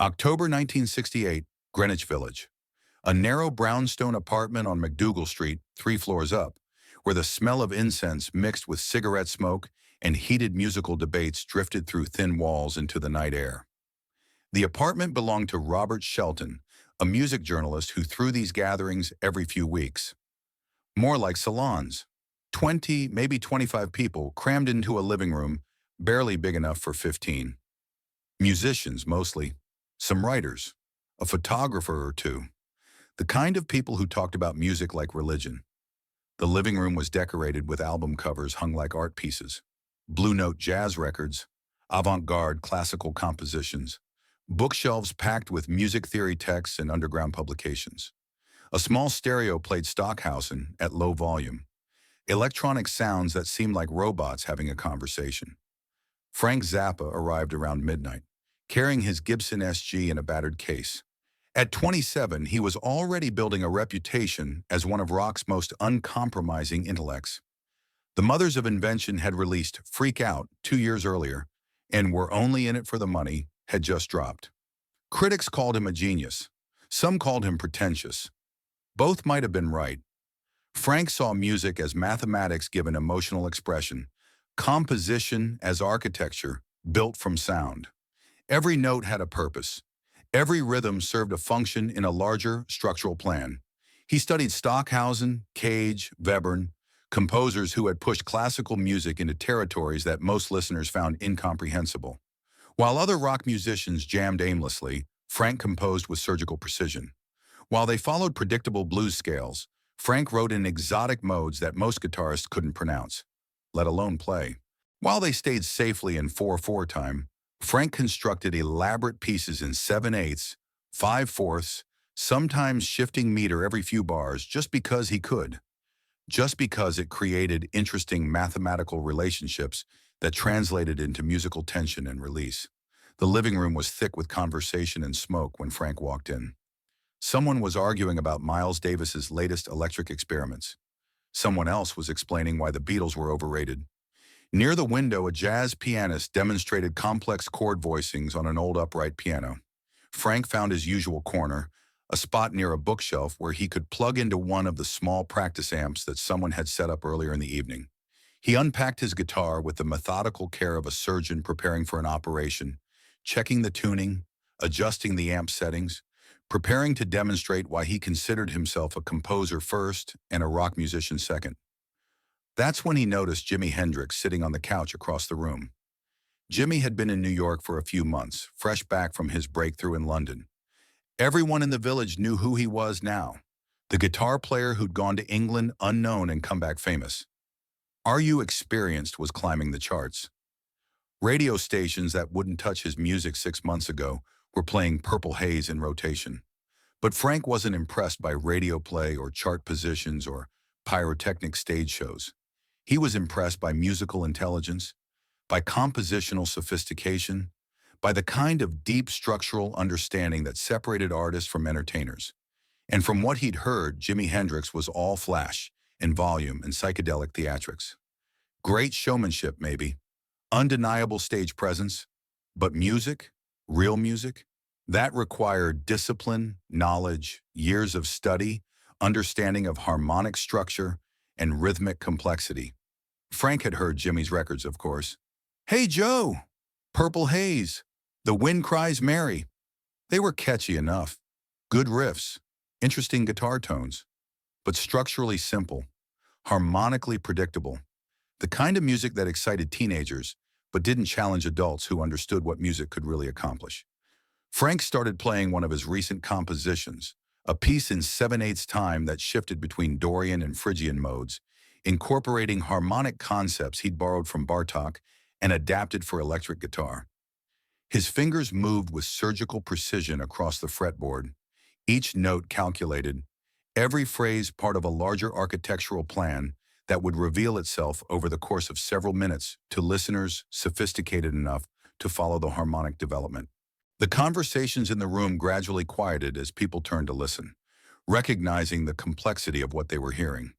October 1968, Greenwich Village. A narrow brownstone apartment on McDougal Street, 3 floors up, where the smell of incense mixed with cigarette smoke and heated musical debates drifted through thin walls into the night air. The apartment belonged to Robert Shelton, a music journalist who threw these gatherings every few weeks. More like salons. 20, maybe 25 people crammed into a living room, barely big enough for 15. Musicians, mostly. Some writers. A photographer or two. The kind of people who talked about music like religion. The living room was decorated with album covers hung like art pieces. Blue Note jazz records, avant-garde classical compositions, bookshelves packed with music theory texts and underground publications. A small stereo played Stockhausen at low volume. Electronic sounds that seemed like robots having a conversation. Frank Zappa arrived around midnight, carrying his Gibson SG in a battered case. At 27, he was already building a reputation as one of rock's most uncompromising intellects. The Mothers of Invention had released Freak Out 2 years earlier, and We're Only in It for the Money had just dropped. Critics called him a genius. Some called him pretentious. Both might have been right. Frank saw music as mathematics given emotional expression, composition as architecture built from sound. Every note had a purpose. Every rhythm served a function in a larger structural plan. He studied Stockhausen, Cage, Webern, composers who had pushed classical music into territories that most listeners found incomprehensible. While other rock musicians jammed aimlessly, Frank composed with surgical precision. While they followed predictable blues scales, Frank wrote in exotic modes that most guitarists couldn't pronounce, let alone play. While they stayed safely in 4/4 time, Frank constructed elaborate pieces in 7/8, 5/4, sometimes shifting meter every few bars just because he could. Just because it created interesting mathematical relationships that translated into musical tension and release. The living room was thick with conversation and smoke when Frank walked in. Someone was arguing about Miles Davis's latest electric experiments. Someone else was explaining why the Beatles were overrated. Near the window, a jazz pianist demonstrated complex chord voicings on an old upright piano. Frank found his usual corner, a spot near a bookshelf where he could plug into one of the small practice amps that someone had set up earlier in the evening. He unpacked his guitar with the methodical care of a surgeon preparing for an operation, checking the tuning, adjusting the amp settings, preparing to demonstrate why he considered himself a composer first and a rock musician second. That's when he noticed Jimi Hendrix sitting on the couch across the room. Jimi had been in New York for a few months, fresh back from his breakthrough in London. Everyone in the village knew who he was now, the guitar player who'd gone to England unknown and come back famous. Are You Experienced was climbing the charts. Radio stations that wouldn't touch his music 6 months ago were playing Purple Haze in rotation. But Frank wasn't impressed by radio play or chart positions or pyrotechnic stage shows. He was impressed by musical intelligence, by compositional sophistication, by the kind of deep structural understanding that separated artists from entertainers. And from what he'd heard, Jimi Hendrix was all flash and volume and psychedelic theatrics. Great showmanship, maybe. Undeniable stage presence. But music, real music, that required discipline, knowledge, years of study, understanding of harmonic structure, and rhythmic complexity. Frank had heard Jimmy's records, of course. Hey Joe! Purple Haze! The Wind Cries Mary! They were catchy enough. Good riffs, interesting guitar tones, but structurally simple, harmonically predictable. The kind of music that excited teenagers, but didn't challenge adults who understood what music could really accomplish. Frank started playing one of his recent compositions, a piece in 7/8 time that shifted between Dorian and Phrygian modes, incorporating harmonic concepts he'd borrowed from Bartók and adapted for electric guitar. His fingers moved with surgical precision across the fretboard, each note calculated, every phrase part of a larger architectural plan that would reveal itself over the course of several minutes to listeners sophisticated enough to follow the harmonic development. The conversations in the room gradually quieted as people turned to listen, recognizing the complexity of what they were hearing.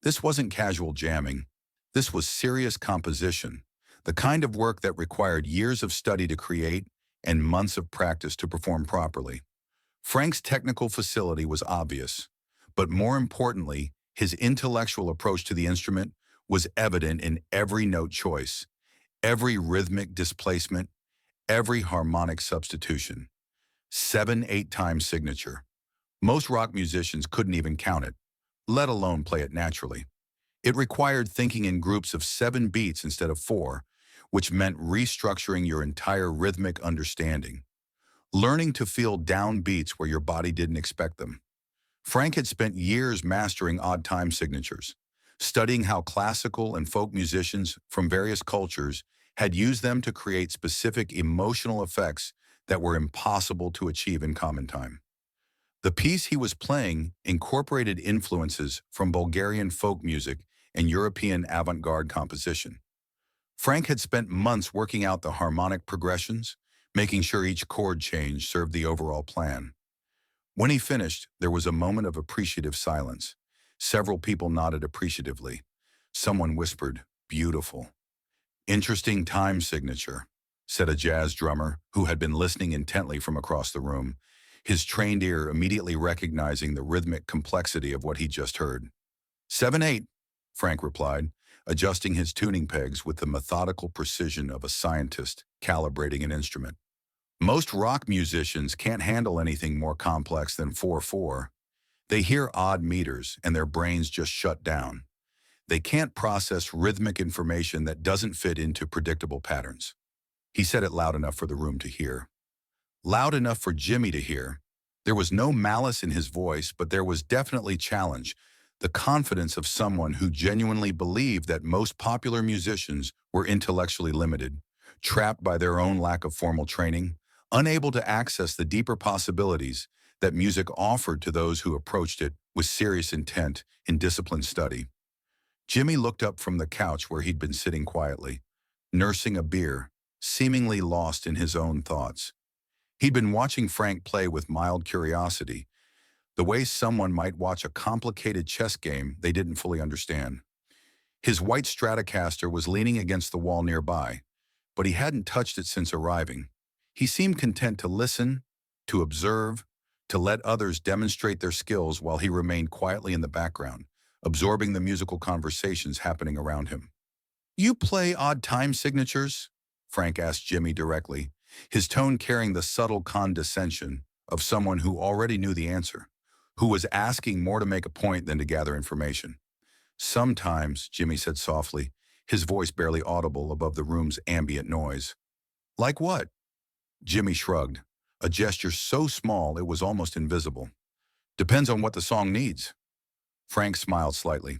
This wasn't casual jamming. This was serious composition, the kind of work that required years of study to create and months of practice to perform properly. Frank's technical facility was obvious, but more importantly, his intellectual approach to the instrument was evident in every note choice, every rhythmic displacement, every harmonic substitution. 7/8 time signature. Most rock musicians couldn't even count it, let alone play it naturally. It required thinking in groups of 7 beats instead of 4, which meant restructuring your entire rhythmic understanding. Learning to feel down beats where your body didn't expect them. Frank had spent years mastering odd time signatures, studying how classical and folk musicians from various cultures had used them to create specific emotional effects that were impossible to achieve in common time. The piece he was playing incorporated influences from Bulgarian folk music and European avant-garde composition. Frank had spent months working out the harmonic progressions, making sure each chord change served the overall plan. When he finished, there was a moment of appreciative silence. Several people nodded appreciatively. Someone whispered, "Beautiful." "Interesting time signature," said a jazz drummer who had been listening intently from across the room, his trained ear immediately recognizing the rhythmic complexity of what he just heard. 7/8, Frank replied, adjusting his tuning pegs with the methodical precision of a scientist calibrating an instrument. Most rock musicians can't handle anything more complex than 4/4. They hear odd meters and their brains just shut down. They can't process rhythmic information that doesn't fit into predictable patterns. He said it loud enough for the room to hear. Loud enough for Jimmy to hear. There was no malice in his voice, but there was definitely challenge, the confidence of someone who genuinely believed that most popular musicians were intellectually limited, trapped by their own lack of formal training, unable to access the deeper possibilities that music offered to those who approached it with serious intent in disciplined study. Jimmy looked up from the couch where he'd been sitting quietly, nursing a beer, seemingly lost in his own thoughts. He'd been watching Frank play with mild curiosity, the way someone might watch a complicated chess game they didn't fully understand. His white Stratocaster was leaning against the wall nearby, but he hadn't touched it since arriving. He seemed content to listen, to observe, to let others demonstrate their skills while he remained quietly in the background, absorbing the musical conversations happening around him. "You play odd time signatures?" Frank asked Jimmy directly, his tone carrying the subtle condescension of someone who already knew the answer, who was asking more to make a point than to gather information. "Sometimes," Jimmy said softly, his voice barely audible above the room's ambient noise. "Like what?" Jimmy shrugged, a gesture so small it was almost invisible. "Depends on what the song needs." Frank smiled slightly,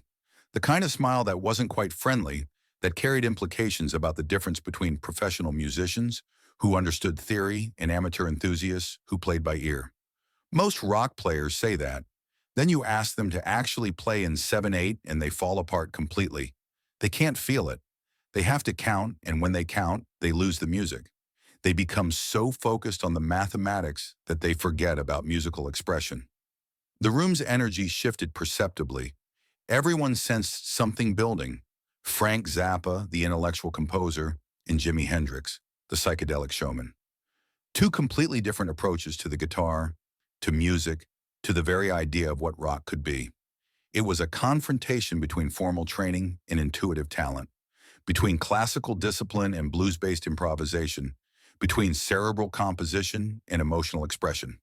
the kind of smile that wasn't quite friendly, that carried implications about the difference between professional musicians who understood theory and amateur enthusiasts who played by ear. Most rock players say that. Then you ask them to actually play in 7/8 and they fall apart completely. They can't feel it. They have to count, and when they count, they lose the music. They become so focused on the mathematics that they forget about musical expression. The room's energy shifted perceptibly. Everyone sensed something building. Frank Zappa, the intellectual composer, and Jimi Hendrix, the psychedelic showman. Two completely different approaches to the guitar, to music, to the very idea of what rock could be. It was a confrontation between formal training and intuitive talent, between classical discipline and blues-based improvisation, between cerebral composition and emotional expression.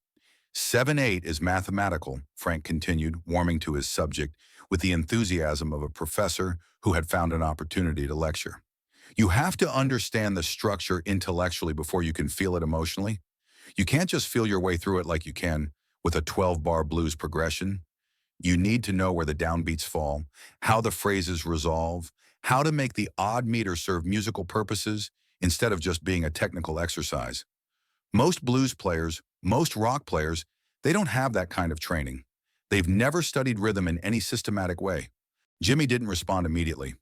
7/8 is mathematical, Frank continued, warming to his subject with the enthusiasm of a professor who had found an opportunity to lecture. You have to understand the structure intellectually before you can feel it emotionally. You can't just feel your way through it like you can with a 12-bar blues progression. You need to know where the downbeats fall, how the phrases resolve, how to make the odd meter serve musical purposes instead of just being a technical exercise. Most blues players, most rock players, they don't have that kind of training. They've never studied rhythm in any systematic way. Jimmy didn't respond immediately.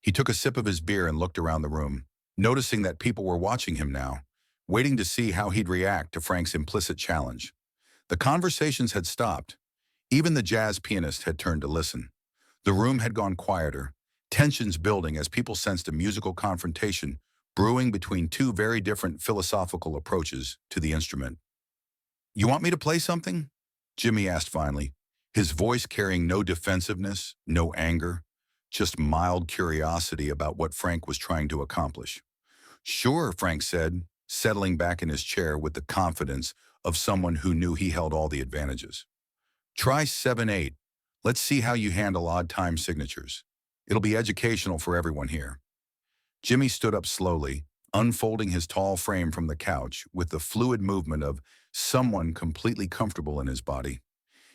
He took a sip of his beer and looked around the room, noticing that people were watching him now, waiting to see how he'd react to Frank's implicit challenge. The conversations had stopped. Even the jazz pianist had turned to listen. The room had gone quieter, tensions building as people sensed a musical confrontation brewing between two very different philosophical approaches to the instrument. "You want me to play something?" Jimmy asked finally, his voice carrying no defensiveness, no anger, just mild curiosity about what Frank was trying to accomplish. "Sure," Frank said, settling back in his chair with the confidence of someone who knew he held all the advantages. "Try 7/8. Let's see how you handle odd time signatures. It'll be educational for everyone here." Jimmy stood up slowly, unfolding his tall frame from the couch with the fluid movement of someone completely comfortable in his body.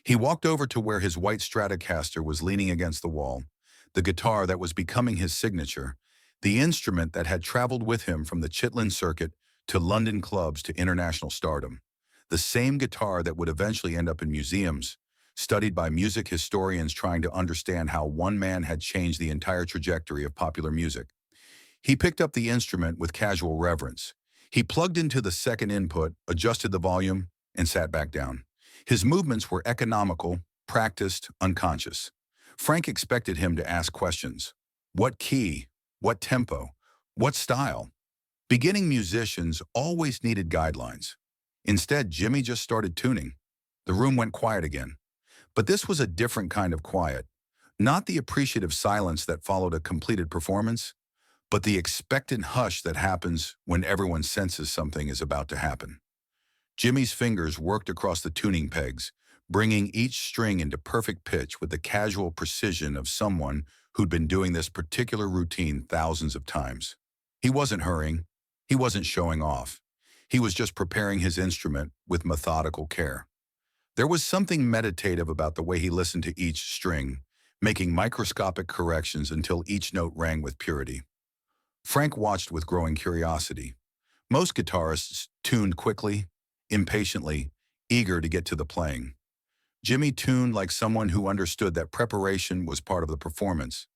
He walked over to where his white Stratocaster was leaning against the wall, the guitar that was becoming his signature, the instrument that had traveled with him from the Chitlin circuit to London clubs to international stardom, the same guitar that would eventually end up in museums, studied by music historians trying to understand how one man had changed the entire trajectory of popular music. He picked up the instrument with casual reverence. He plugged into the second input, adjusted the volume, and sat back down. His movements were economical, practiced, unconscious. Frank expected him to ask questions. What key? What tempo? What style? Beginning musicians always needed guidelines. Instead, Jimmy just started tuning. The room went quiet again. But this was a different kind of quiet. Not the appreciative silence that followed a completed performance, but the expectant hush that happens when everyone senses something is about to happen. Jimmy's fingers worked across the tuning pegs, bringing each string into perfect pitch with the casual precision of someone who'd been doing this particular routine thousands of times. He wasn't hurrying. He wasn't showing off. He was just preparing his instrument with methodical care. There was something meditative about the way he listened to each string, making microscopic corrections until each note rang with purity. Frank watched with growing curiosity. Most guitarists tuned quickly, impatiently, eager to get to the playing. Jimmy tuned like someone who understood that preparation was part of the performance,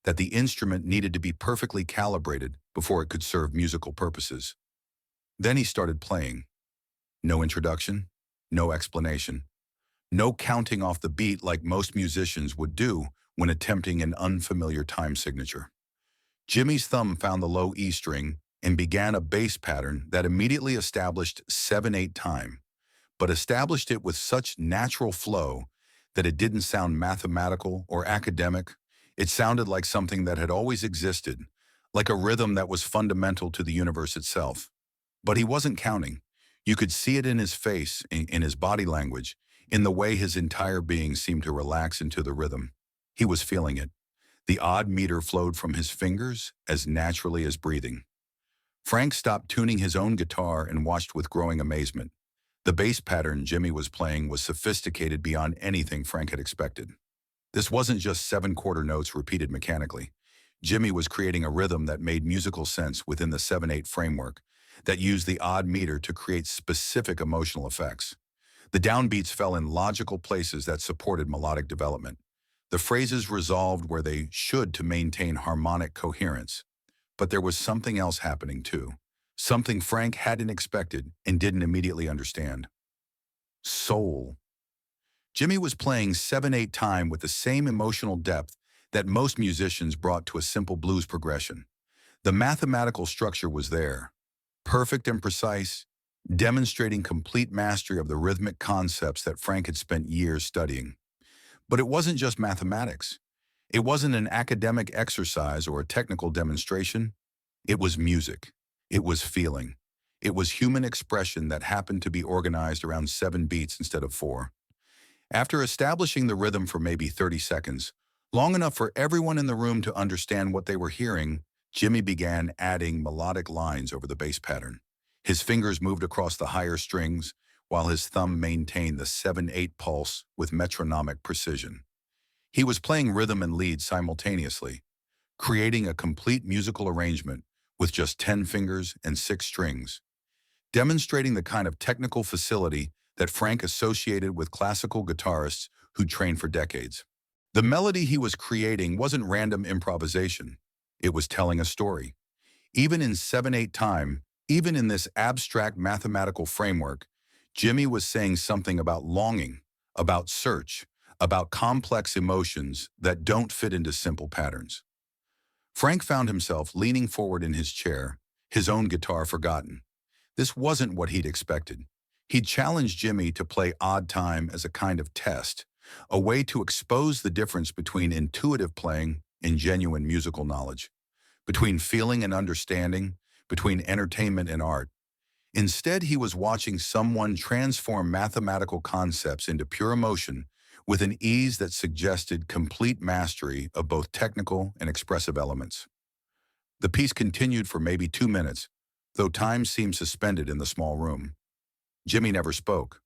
that the instrument needed to be perfectly calibrated before it could serve musical purposes. Then he started playing. No introduction, no explanation, no counting off the beat like most musicians would do when attempting an unfamiliar time signature. Jimmy's thumb found the low E string and began a bass pattern that immediately established 7/8 time, but established it with such natural flow that it didn't sound mathematical or academic. It sounded like something that had always existed, like a rhythm that was fundamental to the universe itself. But he wasn't counting. You could see it in his face, in his body language, in the way his entire being seemed to relax into the rhythm. He was feeling it. The odd meter flowed from his fingers as naturally as breathing. Frank stopped tuning his own guitar and watched with growing amazement. The bass pattern Jimmy was playing was sophisticated beyond anything Frank had expected. This wasn't just 7-quarter notes repeated mechanically. Jimmy was creating a rhythm that made musical sense within the 7/8 framework, that used the odd meter to create specific emotional effects. The downbeats fell in logical places that supported melodic development. The phrases resolved where they should to maintain harmonic coherence. But there was something else happening too. Something Frank hadn't expected and didn't immediately understand. Soul. Jimmy was playing 7/8 time with the same emotional depth that most musicians brought to a simple blues progression. The mathematical structure was there, perfect and precise, demonstrating complete mastery of the rhythmic concepts that Frank had spent years studying. But it wasn't just mathematics. It wasn't an academic exercise or a technical demonstration. It was music. It was feeling. It was human expression that happened to be organized around 7 beats instead of 4. After establishing the rhythm for maybe 30 seconds, long enough for everyone in the room to understand what they were hearing, Jimmy began adding melodic lines over the bass pattern. His fingers moved across the higher strings, while his thumb maintained the 7/8 pulse with metronomic precision. He was playing rhythm and lead simultaneously, creating a complete musical arrangement with just 10 fingers and 6 strings, demonstrating the kind of technical facility that Frank associated with classical guitarists who trained for decades. The melody he was creating wasn't random improvisation. It was telling a story. Even in 7/8 time, even in this abstract mathematical framework, Jimmy was saying something about longing, about search, about complex emotions that don't fit into simple patterns. Frank found himself leaning forward in his chair, his own guitar forgotten. This wasn't what he'd expected. He'd challenged Jimmy to play odd time as a kind of test, a way to expose the difference between intuitive playing and genuine musical knowledge, between feeling and understanding, between entertainment and art. Instead, he was watching someone transform mathematical concepts into pure emotion with an ease that suggested complete mastery of both technical and expressive elements. The piece continued for maybe 2 minutes, though time seemed suspended in the small room. Jimmy never spoke,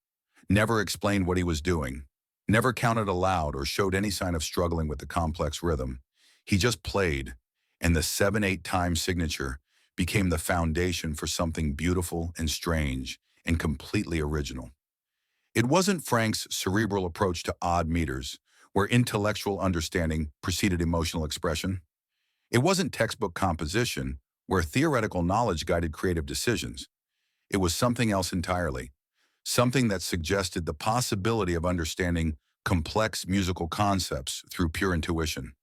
never explained what he was doing, never counted aloud or showed any sign of struggling with the complex rhythm. He just played, and the 7/8 time signature became the foundation for something beautiful and strange and completely original. It wasn't Frank's cerebral approach to odd meters, where intellectual understanding preceded emotional expression. It wasn't textbook composition, where theoretical knowledge guided creative decisions. It was something else entirely, something that suggested the possibility of understanding complex musical concepts through pure intuition.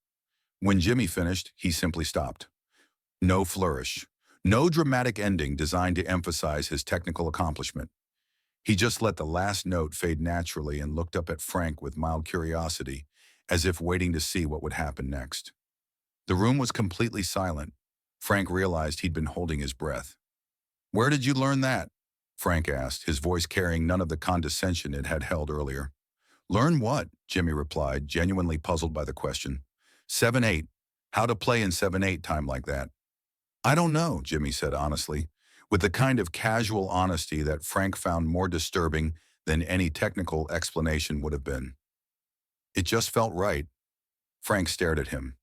When Jimmy finished, he simply stopped. No flourish, no dramatic ending designed to emphasize his technical accomplishment. He just let the last note fade naturally and looked up at Frank with mild curiosity, as if waiting to see what would happen next. The room was completely silent. Frank realized he'd been holding his breath. "Where did you learn that?" Frank asked, his voice carrying none of the condescension it had held earlier. "Learn what?" Jimmy replied, genuinely puzzled by the question. 7/8. How to play in 7/8 time like that." "I don't know," Jimmy said honestly, with the kind of casual honesty that Frank found more disturbing than any technical explanation would have been. "It just felt right." Frank stared at him.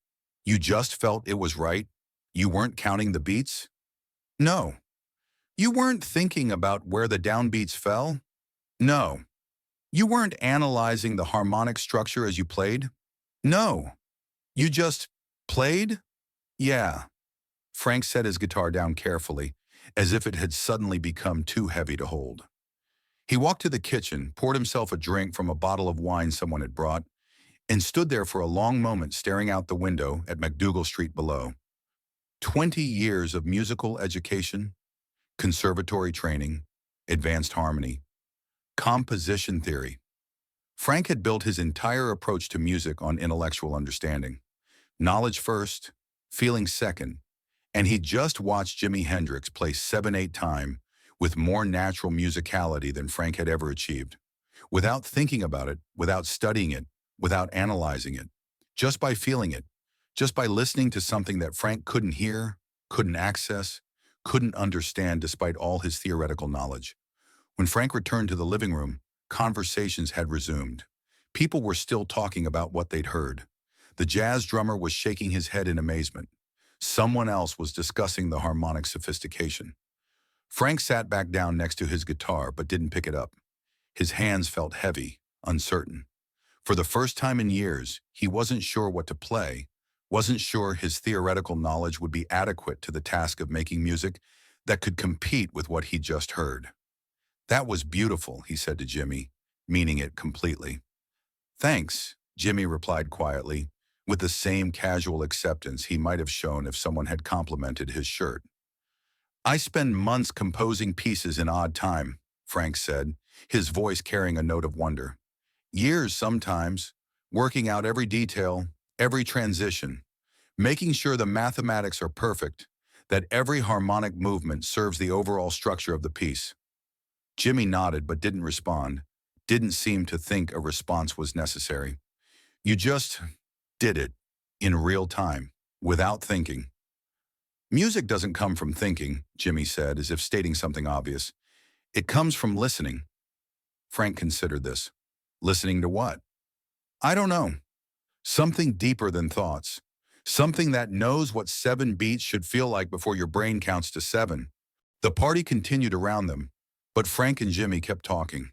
"You just felt it was right? You weren't counting the beats?" "No." "You weren't thinking about where the downbeats fell?" "No." "You weren't analyzing the harmonic structure as you played?" "No." "You just played?" "Yeah." Frank set his guitar down carefully, as if it had suddenly become too heavy to hold. He walked to the kitchen, poured himself a drink from a bottle of wine someone had brought, and stood there for a long moment staring out the window at MacDougal Street below. 20 years of musical education, conservatory training, advanced harmony, composition theory. Frank had built his entire approach to music on intellectual understanding. Knowledge first, feeling second, and he just watched Jimi Hendrix play 7/8 time with more natural musicality than Frank had ever achieved. Without thinking about it, without studying it, without analyzing it, just by feeling it, just by listening to something that Frank couldn't hear, couldn't access, couldn't understand despite all his theoretical knowledge. When Frank returned to the living room, conversations had resumed. People were still talking about what they'd heard. The jazz drummer was shaking his head in amazement. Someone else was discussing the harmonic sophistication. Frank sat back down next to his guitar but didn't pick it up. His hands felt heavy, uncertain. For the first time in years, he wasn't sure what to play, wasn't sure his theoretical knowledge would be adequate to the task of making music that could compete with what he'd just heard. "That was beautiful," he said to Jimmy, meaning it completely. "Thanks," Jimmy replied quietly, with the same casual acceptance he might have shown if someone had complimented his shirt. "I spend months composing pieces in odd time," Frank said, his voice carrying a note of wonder. "Years sometimes, working out every detail, every transition, making sure the mathematics are perfect, that every harmonic movement serves the overall structure of the piece." Jimmy nodded but didn't respond, didn't seem to think a response was necessary. "You just did it, in real time, without thinking." "Music doesn't come from thinking," Jimmy said, as if stating something obvious. "It comes from listening." Frank considered this. "Listening to what?" "I don't know. Something deeper than thoughts. Something that knows what 7 beats should feel like before your brain counts to 7. The party continued around them, but Frank and Jimmy kept talking.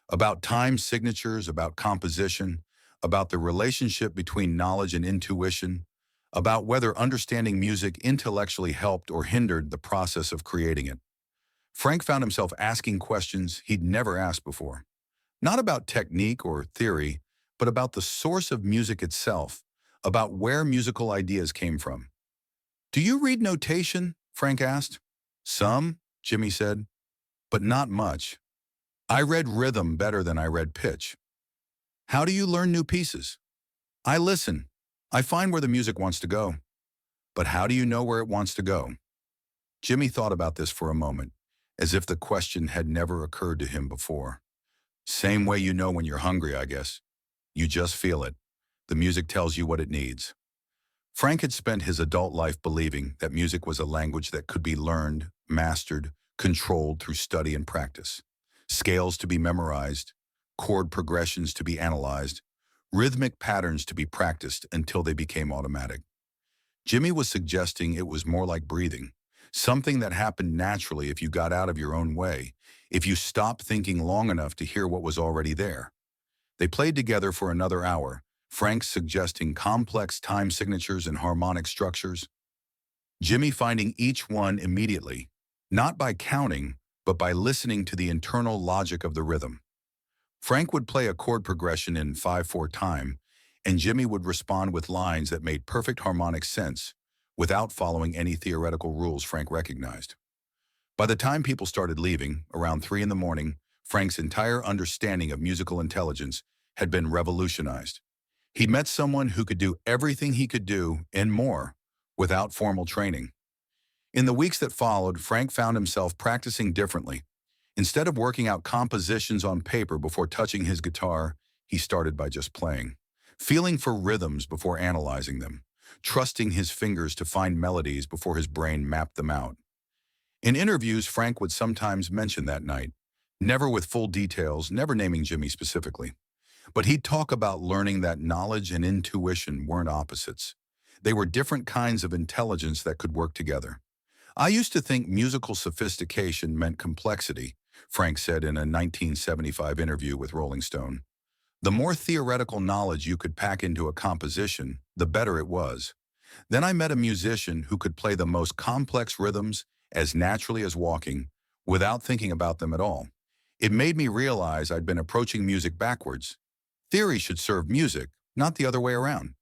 About time signatures, about composition, about the relationship between knowledge and intuition, about whether understanding music intellectually helped or hindered the process of creating it. Frank found himself asking questions he'd never asked before. Not about technique or theory, but about the source of music itself, about where musical ideas came from. "Do you read notation?" Frank asked. Some, Jimmy said, but not much. I read rhythm better than I read pitch. How do you learn new pieces? I listen. I find where the music wants to go. But how do you know where it wants to go? Jimmy thought about this for a moment, as if the question had never occurred to him before. Same way you know when you're hungry, I guess. You just feel it. The music tells you what it needs. Frank had spent his adult life believing that music was a language that could be learned, mastered, controlled through study and practice. Scales to be memorized, chord progressions to be analyzed, rhythmic patterns to be practiced until they became automatic. Jimmy was suggesting it was more like breathing, something that happened naturally if you got out of your own way, if you stopped thinking long enough to hear what was already there. They played together for another hour, Frank suggesting complex time signatures and harmonic structures, Jimmy finding each one immediately, not by counting, but by listening to the internal logic of the rhythm. Frank would play a chord progression in 5/4 time, and Jimmy would respond with lines that made perfect harmonic sense, without following any theoretical rules Frank recognized. By the time people started leaving, around 3 in the morning, Frank's entire understanding of musical intelligence had been revolutionized. He'd met someone who could do everything he could do, and more, without formal training. In the weeks that followed, Frank found himself practicing differently. Instead of working out compositions on paper before touching his guitar, he started by just playing, feeling for rhythms before analyzing them, trusting his fingers to find melodies before his brain mapped them out. In interviews, Frank would sometimes mention that night, never with full details, never naming Jimmy specifically. But he'd talk about learning that knowledge and intuition weren't opposites. They were different kinds of intelligence that could work together. I used to think musical sophistication meant complexity, Frank said in a 1975 interview with Rolling Stone. The more theoretical knowledge you could pack into a composition, the better it was. Then I met a musician who could play the most complex rhythms as naturally as walking, without thinking about them at all. It made me realize I'd been approaching music backwards. Theory should serve music, not the other way around.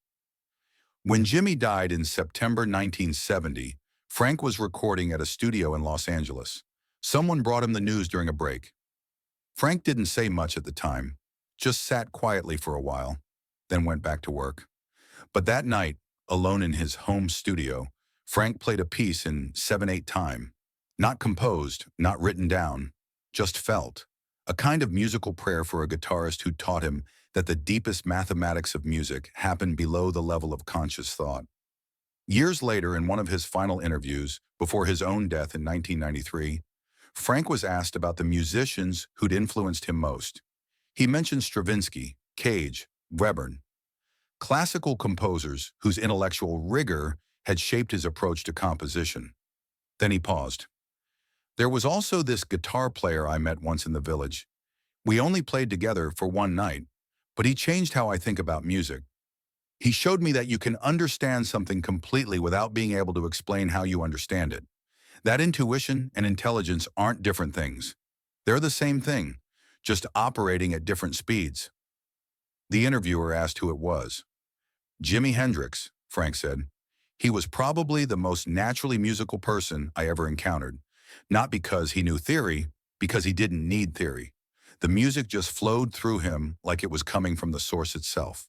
When Jimmy died in September 1970, Frank was recording at a studio in Los Angeles. Someone brought him the news during a break. Frank didn't say much at the time, just sat quietly for a while, then went back to work. But that night, alone in his home studio, Frank played a piece in 7/8 time. Not composed, not written down, just felt. A kind of musical prayer for a guitarist who taught him that the deepest mathematics of music happened below the level of conscious thought. Years later, in one of his final interviews, before his own death in 1993, Frank was asked about the musicians who'd influenced him most. He mentioned Stravinsky, Cage, Webern, classical composers whose intellectual rigor had shaped his approach to composition. Then he paused. There was also this guitar player I met once in the village. We only played together for one night, but he changed how I think about music. He showed me that you can understand something completely without being able to explain how you understand it. That intuition and intelligence aren't different things. They're the same thing, just operating at different speeds. The interviewer asked who it was. Jimi Hendrix, Frank said. He was probably the most naturally musical person I ever encountered. Not because he knew theory, because he didn't need theory. The music just flowed through him like it was coming from the source itself.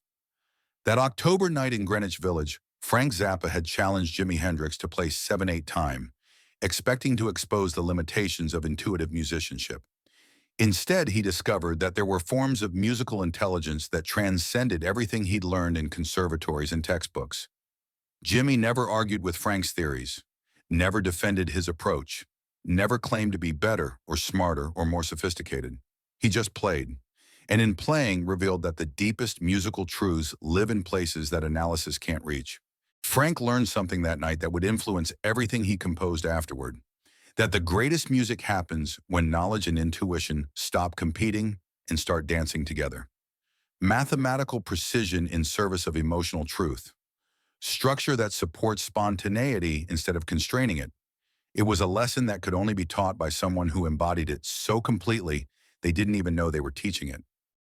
That October night in Greenwich Village, Frank Zappa had challenged Jimi Hendrix to play 7/8 time, expecting to expose the limitations of intuitive musicianship. Instead, he discovered that there were forms of musical intelligence that transcended everything he'd learned in conservatories and textbooks. Jimmy never argued with Frank's theories, never defended his approach, never claimed to be better or smarter or more sophisticated. He just played, and in playing revealed that the deepest musical truths live in places that analysis can't reach. Frank learned something that night that would influence everything he composed afterward, that the greatest music happens when knowledge and intuition stop competing and start dancing together. Mathematical precision in service of emotional truth. Structure that supports spontaneity instead of constraining it. It was a lesson that could only be taught by someone who embodied it so completely they didn't even know they were teaching it.